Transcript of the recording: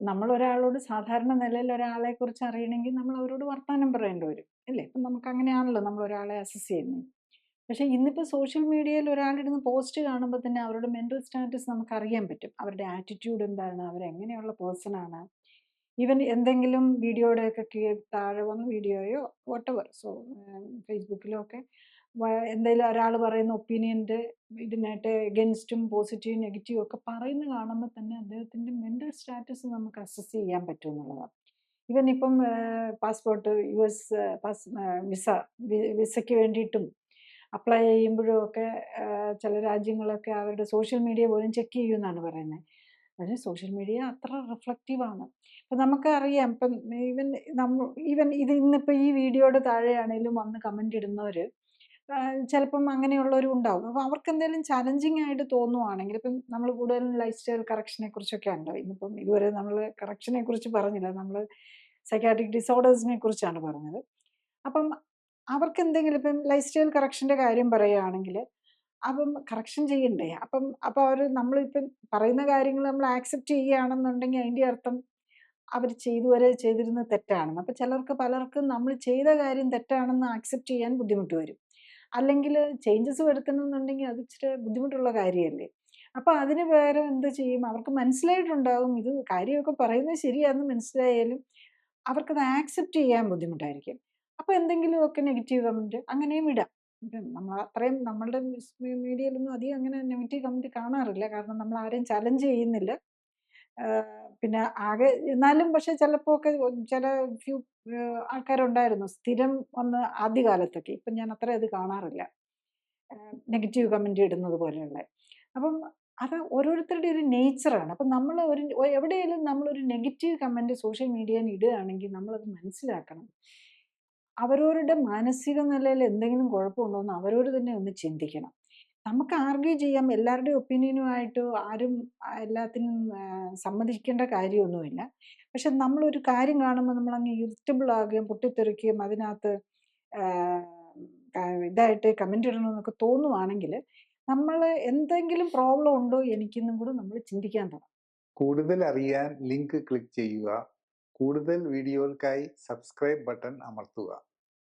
നമ്മളൊരാളോട് സാധാരണ നിലയിൽ ഒരാളെ കുറിച്ച് അറിയണമെങ്കിൽ നമ്മൾ അവരോട് വർത്താനം പറയേണ്ടി വരും. അല്ലേ? ഇപ്പം നമുക്കങ്ങനെയാണല്ലോ നമ്മളൊരാളെ അസസ് ചെയ്യുന്നത്. പക്ഷേ ഇന്നിപ്പോൾ സോഷ്യൽ മീഡിയയിൽ ഒരാളിടുന്ന പോസ്റ്റ് കാണുമ്പോൾ തന്നെ അവരുടെ മെന്റൽ സ്റ്റാറ്റസ് നമുക്കറിയാൻ പറ്റും. അവരുടെ ആറ്റിറ്റ്യൂഡ് എന്താണ്? അവരെങ്ങനെയുള്ള പേഴ്സണാണ്? ഈവൻ എന്തെങ്കിലും വീഡിയോയുടെയൊക്കെ താഴെ വന്ന വീഡിയോയോ വാട്ടെവർ ഫേസ്ബുക്കിലോ ഒക്കെ എന്തെങ്കിലും ഒരാൾ പറയുന്ന ഒപ്പീനിയൻ്റെ ഇതിനായിട്ട് എഗൻസ്റ്റും പോസിറ്റീവും നെഗറ്റീവും ഒക്കെ പറയുന്നത് കാണുമ്പോൾ തന്നെ അദ്ദേഹത്തിൻ്റെ മെൻ്റൽ സ്റ്റാറ്റസ് നമുക്ക് അസസ് ചെയ്യാൻ പറ്റും എന്നുള്ളതാണ്. ഈവൻ ഇപ്പം പാസ്പോർട്ട് വിസ വിസയ്ക്ക് വേണ്ടിയിട്ടും അപ്ലൈ ചെയ്യുമ്പോഴും ഒക്കെ ചില രാജ്യങ്ങളൊക്കെ അവരുടെ സോഷ്യൽ മീഡിയ പോലും ചെക്ക് ചെയ്യുമെന്നാണ് പറയുന്നത്. പക്ഷേ സോഷ്യൽ മീഡിയ അത്ര റിഫ്ലക്റ്റീവാണ്. അപ്പം നമുക്കറിയാം ഇപ്പം ഈവൻ ഇത് ഇന്നിപ്പോൾ ഈ വീഡിയോയുടെ താഴെയാണേലും വന്ന് കമൻ്റ് ഇടുന്നവർ ചിലപ്പം അങ്ങനെയുള്ളവരും ഉണ്ടാവും. അപ്പോൾ അവർക്ക് എന്തെങ്കിലും ചലഞ്ചിങ് ആയിട്ട് തോന്നുവാണെങ്കിൽ ഇപ്പം നമ്മൾ കൂടുതലും ലൈഫ് സ്റ്റൈൽ കറക്ഷനെ കുറിച്ചൊക്കെ ഉണ്ടോ ഇന്നിപ്പം ഇതുവരെ നമ്മൾ കറക്ഷനെ കുറിച്ച് പറഞ്ഞില്ല. നമ്മൾ സൈക്കാട്രിക് ഡിസോർഡേഴ്സിനെ കുറിച്ചാണ് പറഞ്ഞത്. അപ്പം അവർക്ക് എന്തെങ്കിലും ഇപ്പം ലൈഫ് സ്റ്റൈൽ കറക്ഷൻ്റെ കാര്യം പറയുകയാണെങ്കിൽ അപ്പം കറക്ഷൻ ചെയ്യണ്ടേ? അപ്പം അവർ നമ്മളിപ്പം പറയുന്ന കാര്യങ്ങൾ നമ്മൾ ആക്സെപ്റ്റ് ചെയ്യുകയാണെന്നുണ്ടെങ്കിൽ അതിൻ്റെ അർത്ഥം അവർ ഇതുവരെ ചെയ്തിരുന്നത് തെറ്റാണെന്ന്. അപ്പം പലർക്കും നമ്മൾ ചെയ്ത കാര്യം തെറ്റാണെന്ന് ആക്സെപ്റ്റ് ചെയ്യാൻ ബുദ്ധിമുട്ട് വരും. അല്ലെങ്കിൽ ചേഞ്ചസ് വരുത്തണമെന്നുണ്ടെങ്കിൽ അത് ഇച്ചിരി ബുദ്ധിമുട്ടുള്ള കാര്യമല്ലേ? അപ്പോൾ അതിന് പകരം എന്ത് ചെയ്യും? അവർക്ക് മനസ്സിലായിട്ടുണ്ടാകും ഇത് കാര്യമൊക്കെ പറയുന്നത് ശരിയാണെന്ന് മനസ്സിലായാലും അവർക്കത് ആക്സെപ്റ്റ് ചെയ്യാൻ ബുദ്ധിമുട്ടായിരിക്കും. അപ്പോൾ എന്തെങ്കിലുമൊക്കെ നെഗറ്റീവ് കമൻറ്റ് അങ്ങനെയും ഇടാം. ഇപ്പം നമ്മൾ അത്രയും നമ്മളുടെ മീഡിയയിലൊന്നും അധികം അങ്ങനെ നെഗറ്റീവ് കമൻറ്റ് കാണാറില്ല. കാരണം നമ്മൾ ആരെയും ചലഞ്ച് ചെയ്യുന്നില്ല. പിന്നെ ആകെ എന്നാലും പക്ഷേ ചിലപ്പോൾ ഒക്കെ ചില ഫ്യൂ ആൾക്കാരുണ്ടായിരുന്നു സ്ഥിരം വന്ന് ആദ്യകാലത്തൊക്കെ. ഇപ്പം ഞാൻ അത്രയും അത് കാണാറില്ല. നെഗറ്റീവ് കമൻറ്റ് ഇടുന്നത് പോലെയുള്ള. അപ്പം അത് ഓരോരുത്തരുടെ ഒരു നേച്ചറാണ്. അപ്പം നമ്മൾ എവിടെയെങ്കിലും നമ്മളൊരു നെഗറ്റീവ് കമൻറ്റ് സോഷ്യൽ മീഡിയയിൽ ഇടുകയാണെങ്കിൽ നമ്മളത് മനസ്സിലാക്കണം. അവരവരുടെ മാനസിക നിലയിൽ എന്തെങ്കിലും കുഴപ്പമുണ്ടോയെന്ന് അവരോട് തന്നെ ഒന്ന് ചിന്തിക്കണം. നമുക്ക് ആർഗ്യൂ ചെയ്യാം. എല്ലാവരുടെയും ഒപ്പീനിയനുമായിട്ട് ആരും എല്ലാത്തിനും സമ്മതിക്കേണ്ട കാര്യമൊന്നുമില്ല. പക്ഷെ നമ്മളൊരു കാര്യം കാണുമ്പോൾ നമ്മളങ്ങ് ഇറിറ്റബിൾ ആകുകയും പൊട്ടിത്തെറിക്കുകയും അതിനകത്ത് ഇതായിട്ട് കമൻ്റ് ഇടണമെന്നൊക്കെ തോന്നുവാണെങ്കിൽ നമ്മൾ എന്തെങ്കിലും പ്രോബ്ലം ഉണ്ടോ എനിക്കെന്നും കൂടെ നമ്മൾ ചിന്തിക്കാൻ തുടങ്ങും. കൂടുതൽ അറിയാൻ ലിങ്ക് ക്ലിക്ക് ചെയ്യുക. കൂടുതൽ വീഡിയോകൾക്കായി സബ്സ്ക്രൈബ് ബട്ടൺ അമർത്തുക.